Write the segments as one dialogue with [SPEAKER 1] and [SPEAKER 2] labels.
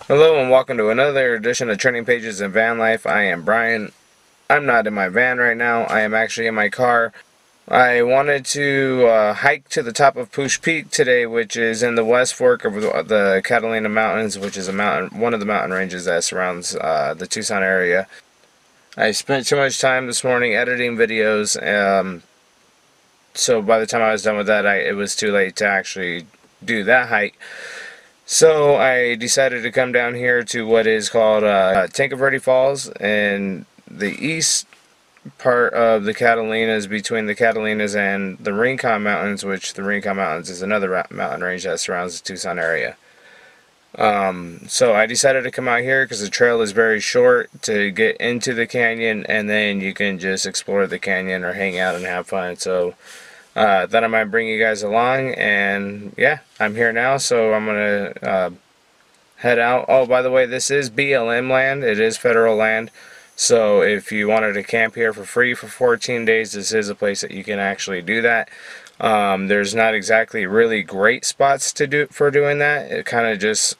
[SPEAKER 1] Hello and welcome to another edition of Trending Pages in Van Life. I am Brian. I'm not in my van right now. I am actually in my car. I wanted to hike to the top of Poosh Peak today, which is in the West Fork of the Catalina Mountains, which is one of the mountain ranges that surrounds the Tucson area. I spent too much time this morning editing videos, so by the time I was done with that, it was too late to actually do that hike. So I decided to come down here to what is called Tanque Verde Falls in the east part of the Catalinas, between the Catalinas and the Rincon Mountains, which the Rincon Mountains is another mountain range that surrounds the Tucson area. So I decided to come out here because the trail is very short to get into the canyon, and then you can just explore the canyon or hang out and have fun. So thought I might bring you guys along, and yeah, I'm here now, so I'm gonna head out. Oh, by the way, this is BLM land. It is federal land. So if you wanted to camp here for free for 14 days, this is a place that you can actually do that. There's not exactly really great spots to do for doing that. It kind of just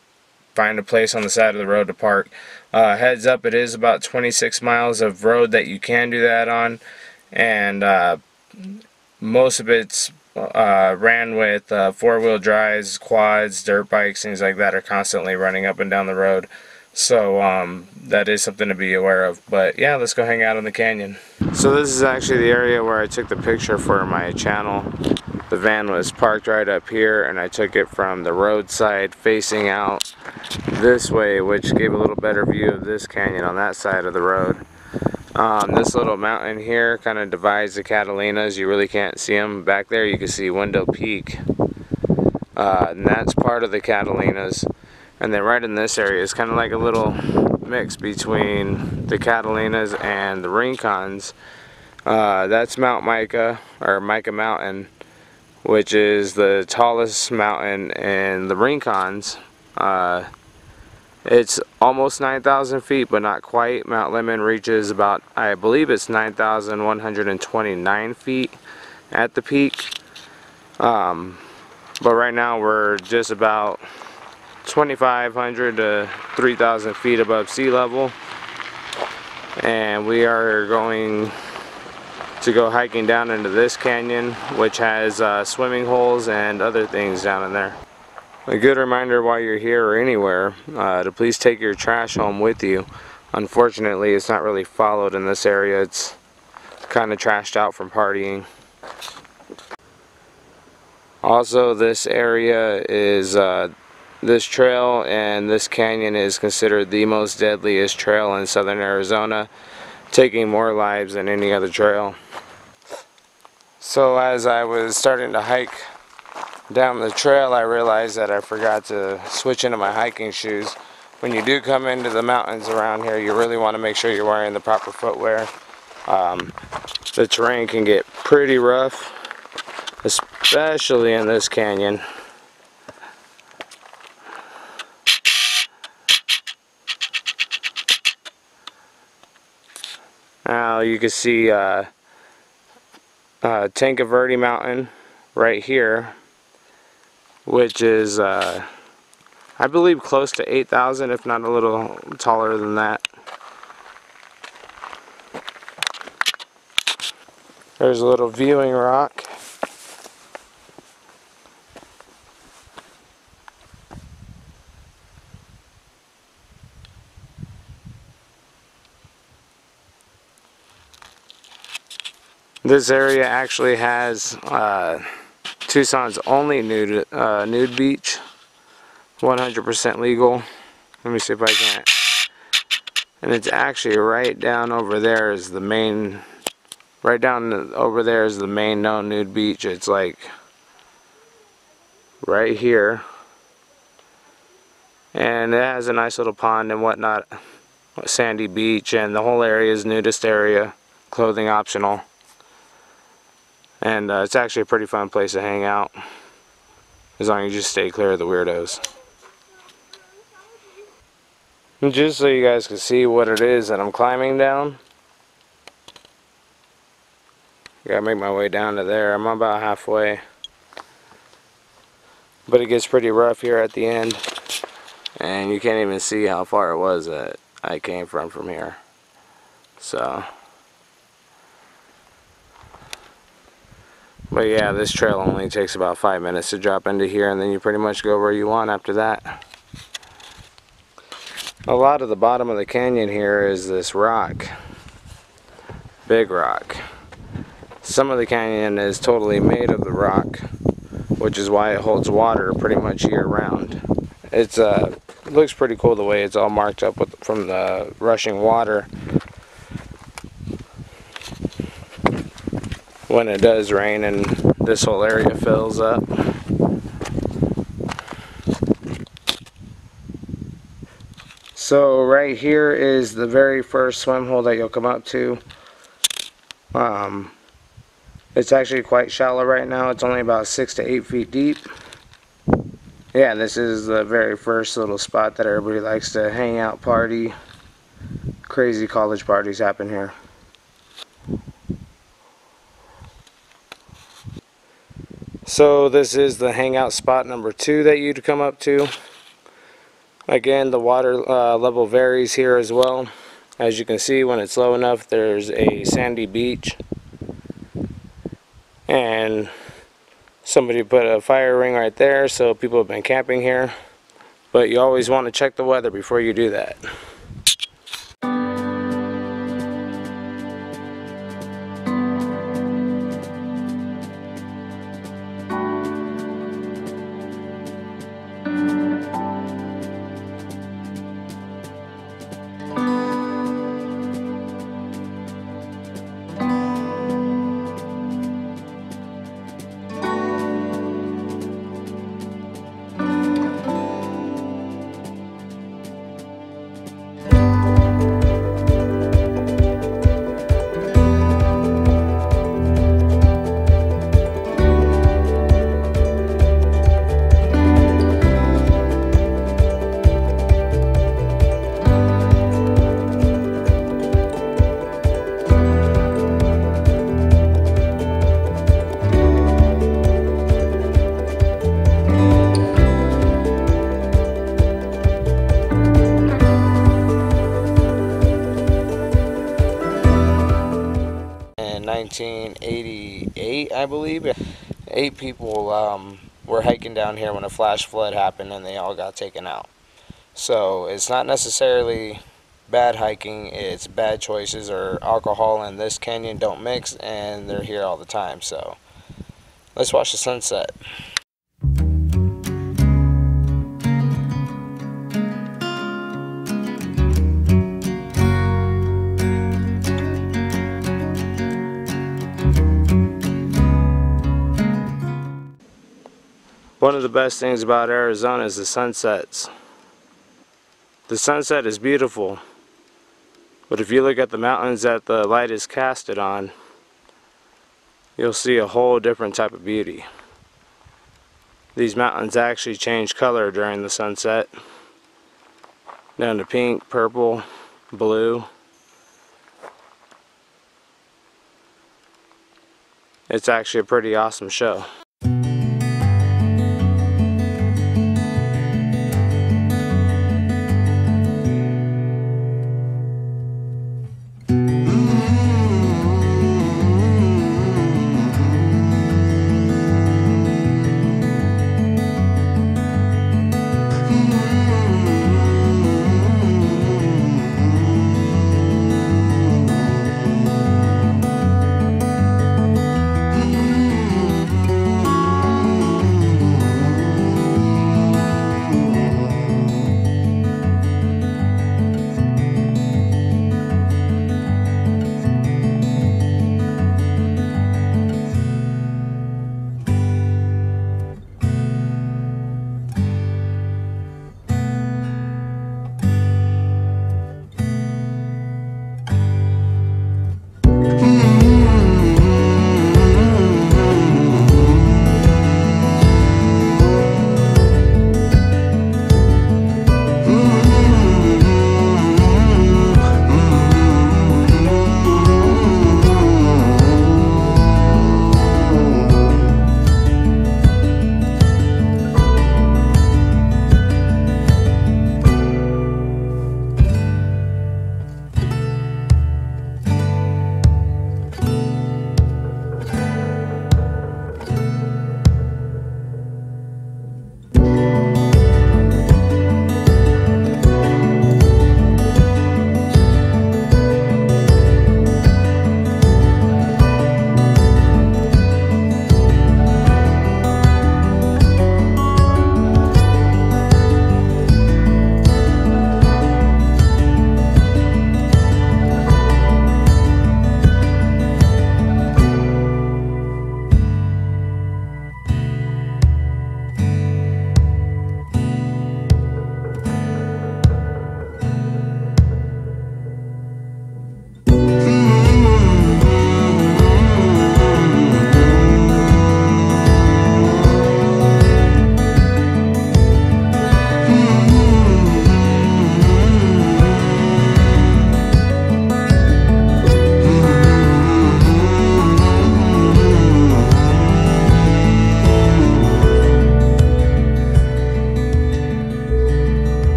[SPEAKER 1] find a place on the side of the road to park. Heads up, it is about 26 miles of road that you can do that on, and most of it's ran with four-wheel drives, quads, dirt bikes, things like that are constantly running up and down the road. So that is something to be aware of. But yeah, let's go hang out in the canyon. So this is actually the area where I took the picture for my channel. The van was parked right up here, and I took it from the roadside facing out this way, which gave a little better view of this canyon on that side of the road. This little mountain here kind of divides the Catalinas. You really can't see them. Back there you can see Window Peak, and that's part of the Catalinas. And then right in this area is kind of like a little mix between the Catalinas and the Rincons. That's Mount Mica, or Mica Mountain, which is the tallest mountain in the Rincons. It's almost 9,000 feet, but not quite. Mount Lemmon reaches about, I believe it's 9,129 feet at the peak. But right now we're just about 2,500 to 3,000 feet above sea level. And we are going to go hiking down into this canyon, which has swimming holes and other things down in there. A good reminder while you're here or anywhere to please take your trash home with you. Unfortunately, it's not really followed in this area. It's kind of trashed out from partying. Also, this area is this trail and this canyon is considered the most deadliest trail in southern Arizona, taking more lives than any other trail. So as I was starting to hike down the trail, I realized that I forgot to switch into my hiking shoes. When you do come into the mountains around here, you really want to make sure you're wearing the proper footwear. The terrain can get pretty rough, especially in this canyon. Now you can see Tanque Verde Mountain right here, which is I believe close to 8,000, if not a little taller than that. There's a little viewing rock. This area actually has Tucson's only nude beach, 100% legal. Let me see if I can. And it's actually right down over there is the main, right down over there is the main known nude beach. It's like right here. And it has a nice little pond and whatnot, a sandy beach, and the whole area is nudist area, clothing optional. And it's actually a pretty fun place to hang out, as long as you just stay clear of the weirdos. And just so you guys can see what it is that I'm climbing down, gotta make my way down to there. I'm about halfway, but it gets pretty rough here at the end. And you can't even see how far it was that I came from here. So, but yeah, this trail only takes about 5 minutes to drop into here, and then you pretty much go where you want after that. A lot of the bottom of the canyon here is this rock, big rock. Some of the canyon is totally made of the rock, which is why it holds water pretty much year round. It looks pretty cool the way it's all marked up from the rushing water when it does rain and this whole area fills up. So right here is the very first swim hole that you'll come up to. It's actually quite shallow right now. It's only about 6 to 8 feet deep. Yeah, this is the very first little spot that everybody likes to hang out, party. Crazy college parties happen here. So this is the hangout spot number 2 that you'd come up to. Again, the water level varies here as well. As you can see, when it's low enough, there's a sandy beach. And somebody put a fire ring right there, so people have been camping here. But you always want to check the weather before you do that. In 1988, I believe, 8 people were hiking down here when a flash flood happened and they all got taken out. So it's not necessarily bad hiking, it's bad choices, or alcohol and this canyon don't mix, and they're here all the time. So let's watch the sunset. One of the best things about Arizona is the sunsets. The sunset is beautiful, but if you look at the mountains that the light is casted on, you'll see a whole different type of beauty. These mountains actually change color during the sunset, down to pink, purple, blue. It's actually a pretty awesome show.